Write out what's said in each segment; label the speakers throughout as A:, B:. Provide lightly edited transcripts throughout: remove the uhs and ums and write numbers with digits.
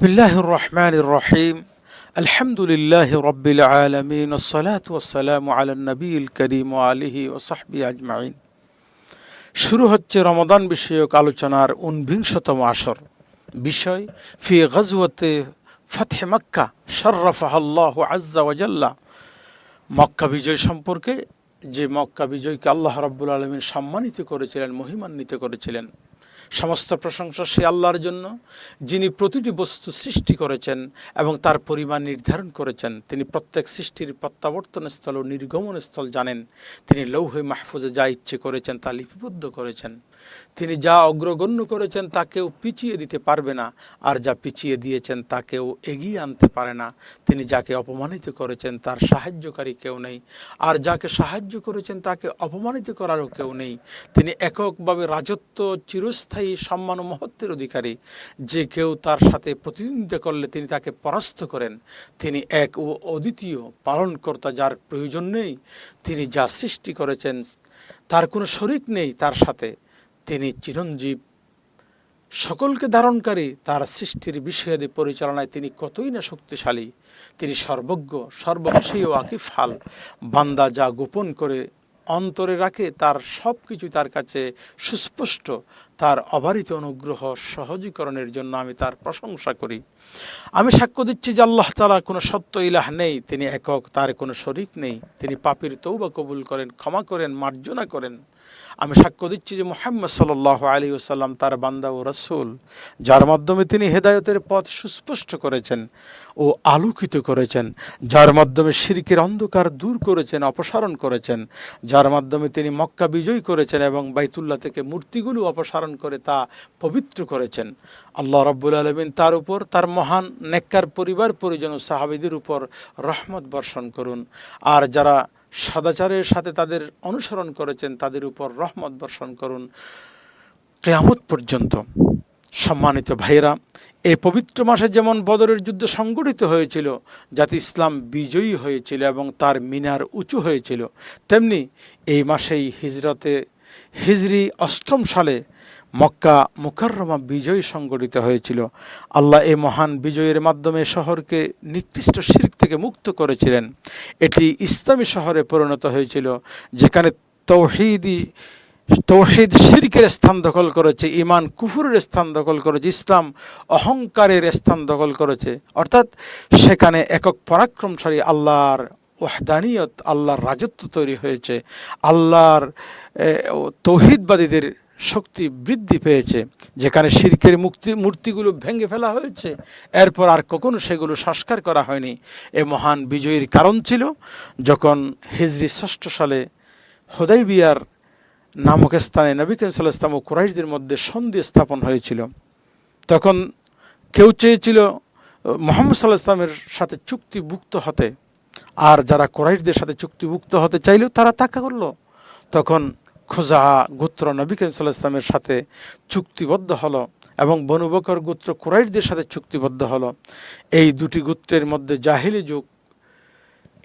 A: বিসমিল্লাহির রহমানির রহিম আলহামদুলিল্লাহি রাব্বিল আলামিন আসসালাতু ওয়াসসালামু আলান নবিয়িল কারীম ওয়া আলিহি ওয়া সাহবিহি আজমাইন। শুরু হচ্ছে রমাদান বিষয়ক আলোচনার 49তম আসর। বিষয় ফি গাজওয়াতে ফাতহে মক্কা শাররাফাহা আল্লাহু আযজা ওয়া জাল্লা। মক্কা বিজয় সম্পর্কে, যে মক্কা বিজয়কে আল্লাহ রাব্বুল আলামিন সম্মানিত করেছিলেন, মহিমান্বিত করেছিলেন। সমস্ত প্রশংসা সে আল্লাহর জন্য, যিনি প্রতিটি বস্তু সৃষ্টি করেছেন এবং তার পরিমাণ নির্ধারণ করেছেন। তিনি প্রত্যেক সৃষ্টির প্রত্যাবর্তন স্থল ও নির্গমন স্থল জানেন। তিনি লৌহে মাহফুজে যা ইচ্ছে করেছেন তা লিপিবদ্ধ করেছেন। তিনি যা অগ্রগণ্য করেছেন তা কেউ পিছিয়ে দিতে পারবে না, আর যা পিছিয়ে দিয়েছেন তা কেউ এগিয়ে আনতে পারে না। তিনি যাকে অপমানিত করেছেন তার সাহায্যকারী কেউ নেই, আর যাকে সাহায্য করেছেন তাকে অপমানিত করারও কেউ নেই। তিনি এককভাবে রাজত্ব, চিরস্থায়ী সম্মান ও মহত্বের অধিকারী। যে কেউ তার সাথে প্রতিদ্বন্দ্বিতা করলে তিনি তাকে পরাস্ত করেন। তিনি এক ও অদ্বিতীয় পালনকর্তা, যার প্রয়োজন নেই। তিনি যা সৃষ্টি করেছেন তার কোনো শরিক নেই তার সাথে। তিনি চিরঞ্জীব, সকলকে ধারণকারী। তার সৃষ্টির বিষয়াদি পরিচালনায় তিনি কতই না শক্তিশালী। তিনি সর্বজ্ঞ, সর্ববিষয়ে ওয়াকিফ হাল। বান্দা যা গোপন করে অন্তরে রাখে তার সব কিছু তার কাছে সুস্পষ্ট। তার অবারিত অনুগ্রহ সহজীকরণের জন্য আমি তার প্রশংসা করি। আমি সাক্ষ্য দিচ্ছি যে আল্লাহ তাআলা কোনো সত্য ইলাহ নেই, তিনি একক, তার কোনো শরিক নেই। তিনি পাপীর তওবা কবুল করেন, ক্ষমা করেন, মার্জনা করেন। আমি সাক্ষ্য দিচ্ছি যে মুহাম্মদ সাল্লাল্লাহু আলাইহি ওয়াসাল্লাম তার বান্দা ও রাসূল, যার মাধ্যমে তিনি হেদায়েতের পথ সুস্পষ্ট করেছেন ও আলোকিত করেছেন, যার মাধ্যমে শিরকের অন্ধকার দূর করেছেন, অপসারণ করেছেন, যার মাধ্যমে তিনি মক্কা বিজয় করেছেন এবং বাইতুল্লাহ থেকে মূর্তিগুলো অপসারণ করে তা পবিত্র করেছেন। আল্লাহ রাব্বুল আলামিন তার উপর, তার মহান নেককার পরিবার পরিজন ও সাহাবীদের উপর রহমত বর্ষণ করুন। আর যারা সদাচারের সাথে তাদের অনুসরণ করেছেন তাদের উপর রহমত বর্ষণ করুন কিয়ামত পর্যন্ত। সম্মানিত ভাইয়েরা, এই পবিত্র মাসে যেমন বদরের যুদ্ধ সংগঠিত হয়েছিল, যাতে ইসলাম বিজয়ী হয়েছিল এবং তার মিনার উঁচু হয়েছিল, তেমনি এই মাসেই হিজরি 8ম সালে মক্কা মুকাররমা বিজয় সংগঠিত হয়েছিল। আল্লাহ এই মহান বিজয়ের মাধ্যমে শহরকে নিকৃষ্ট শিরক থেকে মুক্ত করেছিলেন। এটি ইসলামী শহরে পরিণত হয়েছিল, যেখানে তৌহিদ শিরকের স্থান দখল করেছে, ঈমান কুফরের স্থান দখল করেছে, ইসলাম অহংকারের স্থান দখল করেছে। অর্থাৎ সেখানে একক পরাক্রমশালী আল্লাহর ওয়াহদানিয়ত, আল্লাহর রাজত্ব তৈরি হয়েছে। আল্লাহর তৌহিদবাদীদের শক্তি বৃদ্ধি পেয়েছে। যেখানে শিরকের মূর্তিগুলো ভেঙে ফেলা হয়েছে, এরপর আর কখনো সেগুলো সংস্কার করা হয়নি। এ মহান বিজয়ের কারণ ছিল যখন হিজরি 6 সালে হুদাইবিয়ার নামক স্থানে নবী করিম সাল্লাল্লাহু আলাইহি ওয়াসাল্লাম ও কুরাইশদের মধ্যে সন্ধি স্থাপন হয়েছিল। তখন কেউ চেয়েছিল মুহাম্মদ সাল্লাল্লাহু আলাইহি ওয়াসাল্লামের সাথে চুক্তিভুক্ত হতে, আর যারা কুরাইশদের সাথে চুক্তিভুক্ত হতে চাইল তারা তাকা করলো। তখন খুজা গোত্র নবী করিম সাল্লাল্লাহু আলাইহি ওয়াসাল্লামের সাথে চুক্তিবদ্ধ হলো এবং বনু বকর গোত্র কুরাইশদের সাথে চুক্তিবদ্ধ হলো। এই দুটি গোত্রের মধ্যে জাহিলি যুগ,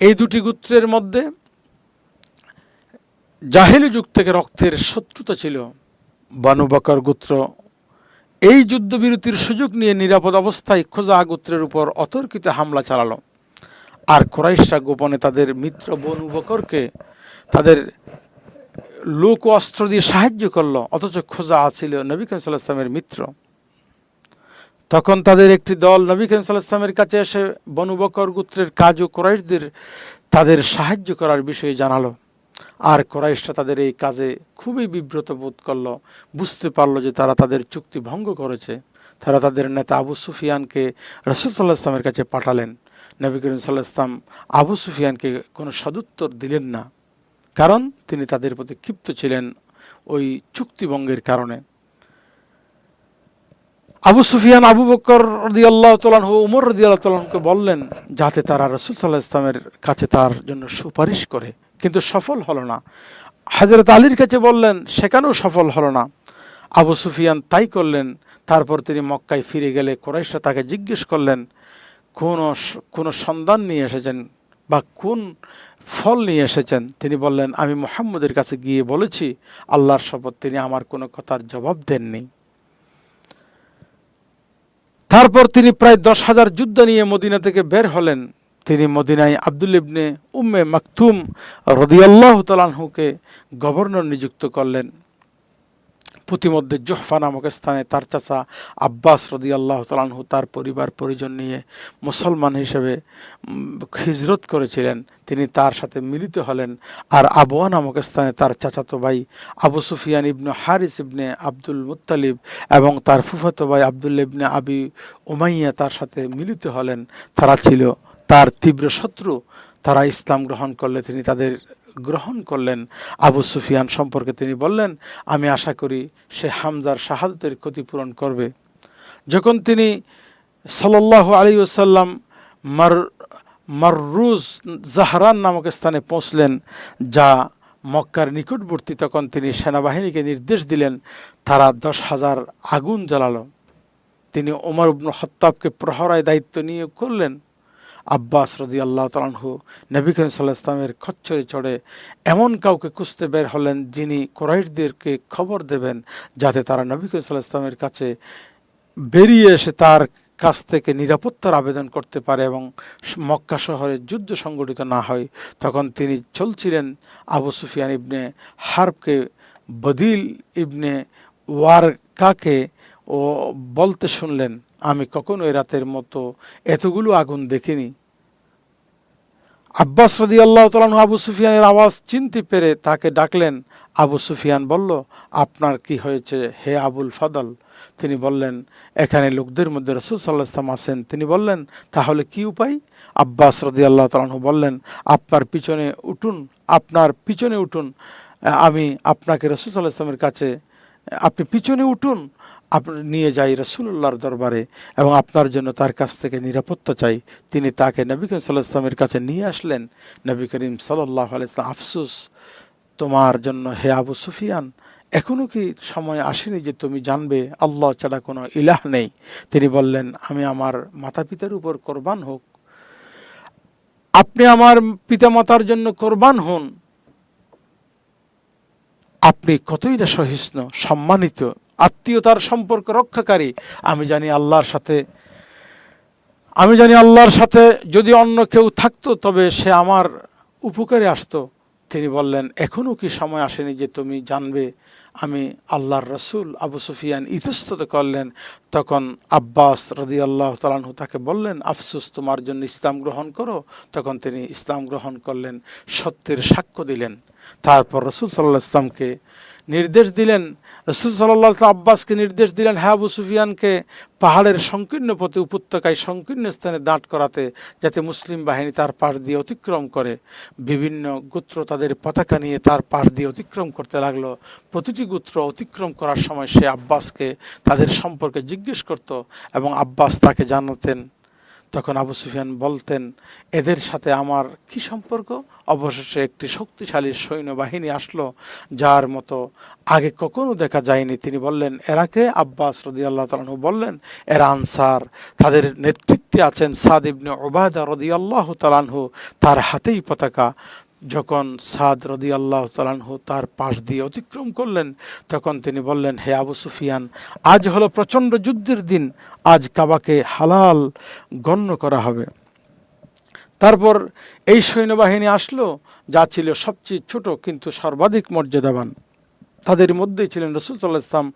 A: এই দুটি গোত্রের মধ্যে জাহিলি যুগ থেকে রক্তের শত্রুতা ছিল। বনু বকর গোত্র এই যুদ্ধবিরতির সুযোগ নিয়ে নিরাপদ অবস্থায় খুজা গোত্রের উপর অতর্কিত হামলা চালালো, আর কুরাইশরা গোপনে তাদের মিত্র বনু বকরকে তাদের লোক অস্ত্র দিয়ে সাহায্য করলো। অথচ খুজা ছিল নবী করিম সাল্লাল্লাহু আলাইহি ওয়াসাল্লামের মিত্র। তখন তাদের একটি দল নবী করিম সাল্লাল্লাহু আলাইহি ওয়াসাল্লামের কাছে এসে বনু বকর গোত্রের কাজ ও কুরাইশদের তাদের সাহায্য করার বিষয়ে জানালো। আর কুরাইশরা তাদের এই কাজে খুবই বিব্রত বোধ করলো, বুঝতে পারলো যে তারা তাদের চুক্তি ভঙ্গ করেছে। তারা তাদের নেতা আবু সুফিয়ানকে রাসূল সাল্লাল্লাহু আলাইহি ওয়াসাল্লামের কাছে পাঠালেন। নবী করিম সাল্লাল্লাহু আলাইহি ওয়াসাল্লাম আবু সুফিয়ানকে কোনো সদুত্তর দিলেন না, কারণ তিনি তাদের প্রতি ক্ষিপ্ত ছিলেন ওই চুক্তিভঙ্গের কারণে। আবু সুফিয়ান আবু বকর রাদিয়াল্লাহু তাআলা আনহু, উমর রাদিয়াল্লাহু তাআলা আনহুকে বললেন যাতে তারা রাসূল সাল্লাল্লাহু আলাইহি ওয়াসাল্লামের কাছে তার জন্য সুপারিশ করে, কিন্তু সফল হলো না। হযরত আলীর কাছে বললেন, সেখানেও সফল হলো না। আবু সুফিয়ান তাই করলেন। তারপর তিনি মক্কায় ফিরে গেলে কুরাইশরা তাকে জিজ্ঞেস করলেন, কোন সন্ধান নিয়ে এসেছেন বা কোন ফল নিয়ে এসেছেন? তিনি বললেন, আমি মুহাম্মদের কাছে গিয়ে বলেছি, আল্লাহর শপথ তিনি আমার কোনো কথার জবাব দেননি। তারপর তিনি প্রায় 10,000 যোদ্ধা নিয়ে মদিনা থেকে বের হলেন। তিনি মদিনায় আব্দুল্লাহ ইবনে উম্মে মাকতুম রাদিয়াল্লাহু তাআলা আনহুকে গভর্নর নিযুক্ত করলেন। প্রতিমধ্যে জুহফা নামক স্থানে তার চাচা আব্বাস রাদিয়াল্লাহু তাআলা আনহু তার পরিবার পরিজন নিয়ে মুসলমান হিসেবে হিজরত করেছিলেন। তিনি তার সাথে মিলিত হলেন। আর আবওয়া নামক স্থানে তার চাচাতো ভাই আবু সুফিয়ান ইবনে হারিস ইবনে আব্দুল মুত্তালিব এবং তার ফুফাতো ভাই আব্দুল্লাহ ইবনে আবি উমাইয়া তার সাথে মিলিত হলেন। তারা ছিল তার তীব্র শত্রু। তারা ইসলাম গ্রহণ করলে তিনি তাদের গ্রহণ করলেন। আবু সুফিয়ান সম্পর্কে তিনি বললেন, আমি আশা করি সে হামজার শাহাদাতের ক্ষতিপূরণ করবে। যখন তিনি সাল্লাল্লাহু আলাইহি ওয়াসাল্লাম মাররুজ জাহরান নামক স্থানে পৌঁছলেন, যা মক্কার নিকটবর্তী, তখন তিনি সেনাবাহিনীকে নির্দেশ দিলেন, তারা 10,000 আগুন জ্বালালো। তিনি ওমর ইবনে খাত্তাবকে প্রহরায় দায়িত্ব নিয়োগ করলেন। আব্বাস রাদিয়াল্লাহু তাআলা আনহু নবী করিম সাল্লাল্লাহু আলাইহি ওয়াসাল্লামের খচ্চরে চড়ে এমন কাউকে খুঁজতে বের হলেন যিনি কুরাইশদেরকে খবর দেবেন, যাতে তারা নবী করিম সাল্লাল্লাহু আলাইহি ওয়াসাল্লামের কাছে বেরিয়ে এসে তার কাছ থেকে নিরাপত্তার আবেদন করতে পারে এবং মক্কা শহরে যুদ্ধ সংগঠিত না হয়। তখন তিনি চলছিলেন আবু সুফিয়ান ইবনে হারবকে বদিল ইবনে ওয়ারকাকে ও বলতে শুনলেন, আমি কখনো এ রাতের মতো এতগুলো আগুন দেখিনি। আব্বাস রাদিয়াল্লাহু তাআলা আনহু আবু সুফিয়ানের আওয়াজ চিনতে পেরে তাকে ডাকলেন। আবু সুফিয়ান বলল, আপনার কি হয়েছে হে আবুল ফাদল? তিনি বললেন, এখানে লোকদের মধ্যে রাসূল সাল্লাল্লাহু আলাইহি ওয়াসাল্লাম আছেন। তিনি বললেন, তাহলে কি উপায়? আব্বাস রাদিয়াল্লাহু তাআলা আনহু বললেন, আপনার পিছনে উঠুন, আমি আপনাকে রাসূল সাল্লাল্লাহু আলাইহি ওয়াসাল্লামের কাছে, আপনি পিছনে উঠুন, আপনি নিয়ে যাই রাসূলুল্লাহর দরবারে এবং আপনার জন্য তার কাছ থেকে নিরাপত্তা চাই। তিনি তাকে নবী করিম সাল্লাল্লাহু আলাইহি ওয়াসাল্লামের কাছে নিয়ে আসলেন। নবী করিম সাল্লাল্লাহু আলাইহি ওয়াসাল্লাম, আফসোস তোমার জন্য হে আবু সুফিয়ান, এখনো কি সময় আসেনি যে তুমি জানবে আল্লাহ ছাড়া কোনো ইলাহ নেই? তিনি বললেন, আমি আমার মাতা পিতার উপর কোরবান হোক, আপনি আমার পিতামাতার জন্য কোরবান হন, আপনি কতই না সহিষ্ণু, সম্মানিত, আত্মীয়তার সম্পর্ক রক্ষাকারী। আমি জানি আল্লাহর সাথে যদি অন্য কেউ থাকতো তবে সে আমার উপকারে আসতো। তিনি বললেন, এখনো কি সময় আসেনি যে তুমি জানবে আমি আল্লাহর রাসূল? আবু সুফিয়ান ইতস্তত করলেন। তখন আব্বাস রাদিয়াল্লাহু তাআলা আনহু তাকে বললেন, আফসোস, তোমার জন্য ইসলাম গ্রহণ করো। তখন তিনি ইসলাম গ্রহণ করলেন, সত্যের সাক্ষ্য দিলেন। তারপর রাসূল সাল্লাল্লাহু আলাইহি ওয়াসাল্লামকে নির্দেশ দিলেন, রাসূল সাল্লাল্লাহু আলাইহি ওয়াসাল্লাম আব্বাসকে নির্দেশ দিলেন, হ্যাঁ আবু সুফিয়ানকে পাহাড়ের সংকীর্ণ পথে, উপত্যকায় সংকীর্ণ স্থানে দাঁড় করাতে, যাতে মুসলিম বাহিনী তার পাশ দিয়ে অতিক্রম করে। বিভিন্ন গোত্র তাদের পতাকা নিয়ে তার পাশ দিয়ে অতিক্রম করতে লাগলো। প্রতিটি গোত্র অতিক্রম করার সময় সে আব্বাসকে তাদের সম্পর্কে জিজ্ঞেস করত এবং আব্বাস তাকে জানাতেন। তখন আবু সুফিয়ান বলতেন, এদের সাথে আমার কি সম্পর্ক? অবশেষে একটি শক্তিশালী সৈন্যবাহিনী আসলো, যার মতো আগে কখনো দেখা যায়নি। তিনি বললেন, এরা কে? আব্বাস রাদিয়াল্লাহু তাআলা আনহু বললেন, এরা আনসার, তাদের নেতৃত্বে আছেন সাদ ইবনে উবাদা রাদিয়াল্লাহু তাআলা আনহু, তার হাতেই পতাকা। যখন সাদ রাদিয়াল্লাহু তাআলা আনহু তার পাশ দিয়ে অতিক্রম করলেন, তখন তিনি বললেন, হে আবু সুফিয়ান, আজ হলো প্রচণ্ড যুদ্ধের দিন, আজ কাবাকে হালাল গণ্য করা হবে। তারপর এই সৈন্যবাহিনী আসলো, যা ছিল সবচেয়ে ছোট কিন্তু সর্বাধিক মর্যাদাবান। তাদের মধ্যেই ছিলেন রাসূল সাল্লাল্লাহু আলাইহি ওয়াসাল্লাম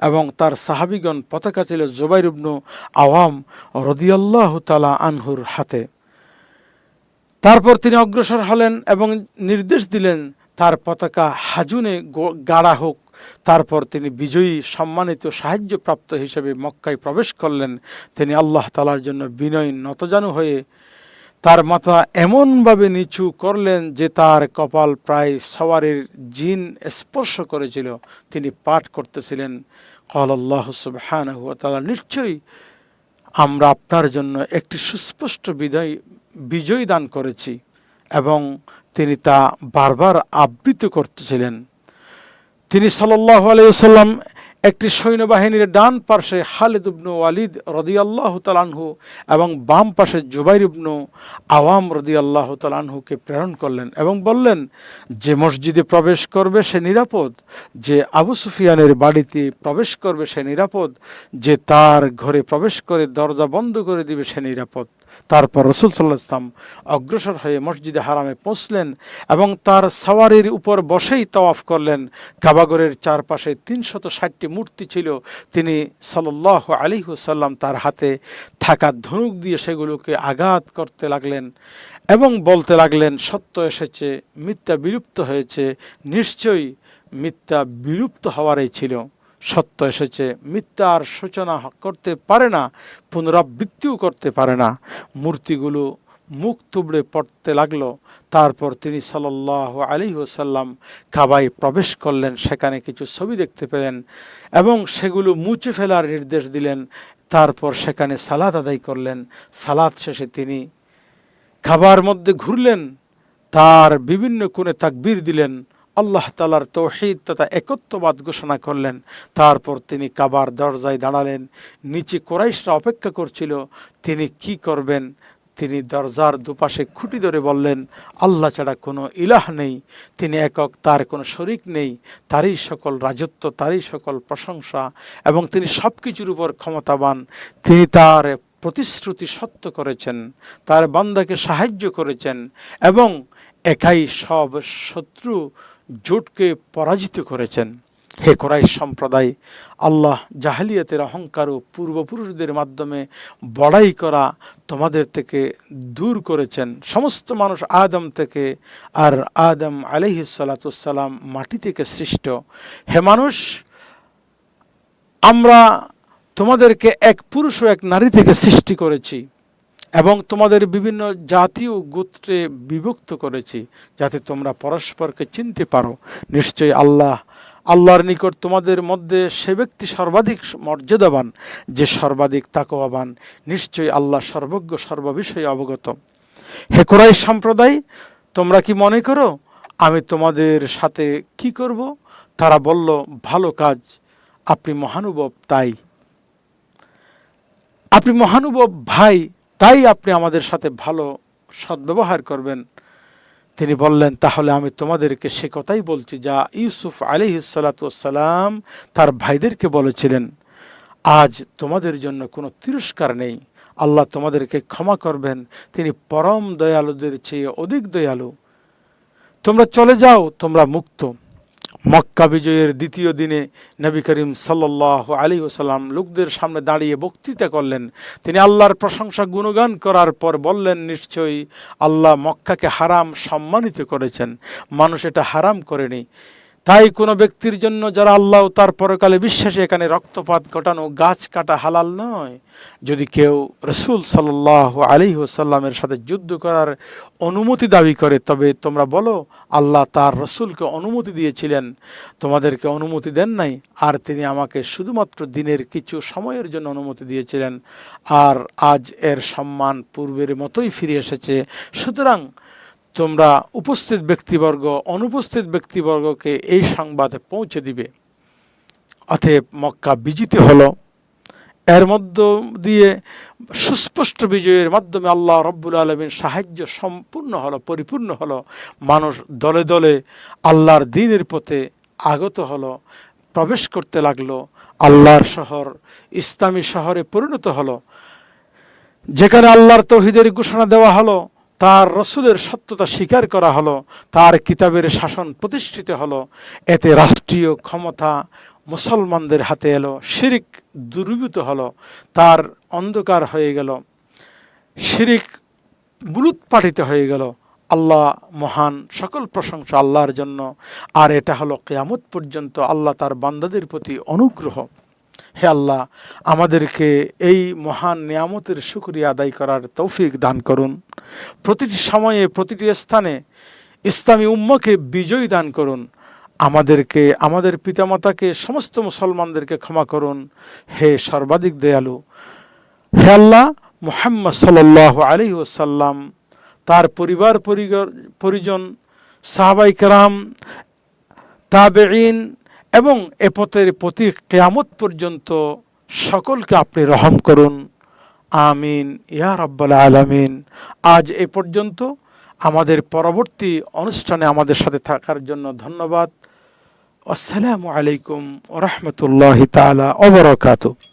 A: এবং তার সাহাবীগণ। পতাকা ছিল জুবাইর ইবনে আওয়াম রাদিয়াল্লাহু তাআলা আনহুর হাতে। তারপর তিনি অগ্রসর হলেন এবং নির্দেশ দিলেন তার পতাকা হাজুনে গাড়া হোক। তারপর তিনি বিজয়ী, সম্মানিত, সাহায্যপ্রাপ্ত হিসেবে মক্কায় প্রবেশ করলেন। তিনি আল্লাহ তাআলার জন্য বিনয় নতজানু হয়ে তার মাথা এমনভাবে নিচু করলেন যে তার কপাল প্রায় সওয়ারের জিন স্পর্শ করেছিল। তিনি পাঠ করতেছিলেন, ক্বালাল্লাহু সুবহানাহু ওয়া তাআলা, নিশ্চয়ই আমরা আপনার জন্য একটি সুস্পষ্ট বিজয় দান করেছি, এবং তিনি তা বারবার আবৃত্তি করতেছিলেন। তিনি সাল্লাল্লাহু আলাইহি ওয়াসাল্লাম একটি সৈন্যবাহিনীর ডান পাশে খালিদ ইবনে ওয়ালিদ রাদিয়াল্লাহু তাআলা আনহু এবং বাম পাশে জুবাইর ইবনে আওয়াম রাদিয়াল্লাহু তাআলা আনহুকে প্রেরণ করলেন এবং বললেন, যে মসজিদে প্রবেশ করবে সে নিরাপদ, যে আবু সুফিয়ানের বাড়িতে প্রবেশ করবে সে নিরাপদ, যে তার ঘরে প্রবেশ করে দরজা বন্ধ করে দিবে সে নিরাপদ। তারপর রাসূল সাল্লাল্লাহু আলাইহি ওয়াসাল্লাম অগ্রসর হয়ে মসজিদে হারামে পৌঁছলেন এবং তার সাওয়ারির উপর বসেই তাওয়াফ করলেন। কাবাঘরের চারপাশে ৩৬০টি মূর্তি ছিল। তিনি সাল্লাল্লাহু আলাইহি ওয়াসাল্লাম তার হাতে থাকা ধনুক দিয়ে সেগুলোকে আঘাত করতে লাগলেন এবং বলতে লাগলেন, সত্য এসেছে, মিথ্যা বিলুপ্ত হয়েছে, নিশ্চয়ই মিথ্যা বিলুপ্ত হওয়ারই ছিল। সত্য এসেছে, মিথ্যা আর সূচনা করতে পারে না, পুনরাবৃত্তিও করতে পারে না। মূর্তিগুলো মুখ তুবড়ে পড়তে লাগলো। তারপর তিনি সাল্লাল্লাহু আলাইহি ওয়াসাল্লাম কাবায় প্রবেশ করলেন, সেখানে কিছু ছবি দেখতে পেলেন এবং সেগুলো মুছে ফেলার নির্দেশ দিলেন। তারপর সেখানে সালাত আদায় করলেন। সালাত শেষে তিনি কাবার মধ্যে ঘুরলেন, তার বিভিন্ন কোণে তাকবীর দিলেন, আল্লাহ তাআলার তৌহিদ তথা একত্ববাদ ঘোষণা করলেন। তারপর তিনি কাবার দরজায় দাঁড়ালেন। নিচে কুরাইশরা অপেক্ষা করছিল, তিনি কি করবেন। তিনি দরজার দুপাশে খুঁটি ধরে বললেন, আল্লাহ ছাড়া কোনো ইলাহ নেই, তিনি একক, তার কোনো শরিক নেই, তারই সকল রাজত্ব, তারই সকল প্রশংসা এবং তিনি সব কিছুর উপর ক্ষমতাবান। তিনি তার প্রতিশ্রুতি সত্য করেছেন, তার বান্দাকে সাহায্য করেছেন এবং একাই সব শত্রু জোটকে পরাজিত করেছেন। হে কুরাইশ সম্প্রদায়, আল্লাহ জাহেলিয়াতের অহংকার ও পূর্বপুরুষদের মাধ্যমে বড়াই করা তোমাদের থেকে দূর করেছেন। সমস্ত মানুষ আদম থেকে, আর আদম আলাইহিস সালাতু ওয়াস সালাম মাটি থেকে সৃষ্ট। হে মানুষ, আমরা তোমাদেরকে এক পুরুষ ও এক নারী থেকে সৃষ্টি করেছি এবং তোমাদের বিভিন্ন জাতি ও গোত্রে বিভক্ত করেছি, যাতে তোমরা পরস্পরকে চিনতে পারো। নিশ্চয়ই আল্লাহর নিকট তোমাদের মধ্যে সে ব্যক্তি সর্বাধিক মর্যাদাবান, যে সর্বাধিক তাকওয়াবান। নিশ্চয়ই আল্লাহ সর্বজ্ঞ, সর্ববিষয়ে অবগত। হে কুরাইশ সম্প্রদায়, তোমরা কি মনে করো আমি তোমাদের সাথে কি করব? তারা বলল, ভালো কাজ, আপনি মহানুভব, আপনি মহানুভব ভাই, তাই আপনি আমাদের সাথে ভালো সদ্ব্যবহার করবেন। তিনি বললেন, তাহলে আমি তোমাদেরকে সে কথাই বলছি যা ইউসুফ আলাইহিস সালাতু ওয়াস সালাম তার ভাইদেরকে বলেছিলেন, আজ তোমাদের জন্য কোনো তিরস্কার নেই, আল্লাহ তোমাদেরকে ক্ষমা করবেন, তিনি পরম দয়ালুদের চেয়ে অধিক দয়ালু। তোমরা চলে যাও, তোমরা মুক্ত। মক্কা বিজয়ের দ্বিতীয় দিনে নবী করিম সাল্লাল্লাহু আলাইহি ওয়াসাল্লাম লোকদের সামনে দাঁড়িয়ে বক্তৃতা করলেন। তিনি আল্লাহর প্রশংসা গুণগান করার পর বললেন, নিশ্চয়ই আল্লাহ মক্কাকে হারাম সম্মানিত করেছেন, মানুষ এটা হারাম করেনি। তাই কোনো ব্যক্তির জন্য যারা আল্লাহ তার পরকালে বিশ্বাসী, এখানে রক্তপাত ঘটানো, গাছ কাটা হালাল নয়। যদি কেউ রাসূল সাল্লাল্লাহু আলাইহি ওয়াসাল্লামের সাথে যুদ্ধ করার অনুমতি দাবি করে, তবে তোমরা বলো, আল্লাহ তার রাসূলকে অনুমতি দিয়েছিলেন, তোমাদেরকে অনুমতি দেন নাই, আর তিনি আমাকে শুধুমাত্র দিনের কিছু সময়ের জন্য অনুমতি দিয়েছিলেন, আর আজ এর সম্মান পূর্বের মতোই ফিরে এসেছে। সুতরাং তোমরা উপস্থিত ব্যক্তিবর্গ অনুপস্থিত ব্যক্তিবর্গকে এই সংবাদ পৌঁছে দিবে। অতএব মক্কা বিজিত হলো। এর মধ্য দিয়ে সুস্পষ্ট বিজয়ের মাধ্যমে আল্লাহ রব্বুল আলামিন সাহায্য সম্পূর্ণ হলো, পরিপূর্ণ হলো। মানুষ দলে দলে আল্লাহর দ্বীনের পথে আগত হলো, প্রবেশ করতে লাগলো। আল্লাহর শহর ইসলামী শহরে পরিণত হলো, যেখানে আল্লাহর তাওহীদের ঘোষণা দেওয়া হলো, তার রসুলের সত্যতা স্বীকার করা হলো, তার কিতাবের শাসন প্রতিষ্ঠিত হলো। এতে রাষ্ট্রীয় ক্ষমতা মুসলমানদের হাতে এলো, শিরিক দূরীভূত হলো, তার অন্ধকার হয়ে গেল, শিরিক বুলুৎপাটিত হয়ে গেল। আল্লাহ মহান, সকল প্রশংসা আল্লাহর জন্য। আর এটা হলো কিয়ামত পর্যন্ত আল্লাহ তার বান্দাদের প্রতি অনুগ্রহ। হে আল্লাহ, আমাদেরকে এই মহান নিয়ামতের শুকরিয়া আদায় করার তৌফিক দান করুন। প্রতিটি সময়ে, প্রতিটি স্থানে ইসলামী উম্মাহকে বিজয় দান করুন। আমাদেরকে, আমাদের পিতামাতাকে, সমস্ত মুসলমানদেরকে ক্ষমা করুন। হে সর্বাধিক দয়ালু, হে আল্লাহ, মুহাম্মদ সাল্লাল্লাহু আলাইহি ওয়াসাল্লাম, তার পরিবার পরিজন, সাহাবায়ে কেরাম, তাবেঈন এবং এ পথের প্রতি কিয়ামত পর্যন্ত সকলকে আপনি রহম করুন। আমিন ইয়া রাব্বাল আলামিন। আজ এ পর্যন্ত। আমাদের পরবর্তী অনুষ্ঠানে আমাদের সাথে থাকার জন্য ধন্যবাদ। আসসালামু আলাইকুম ওয়া রাহমাতুল্লাহি তাআলা ওয়া বারাকাতুহু।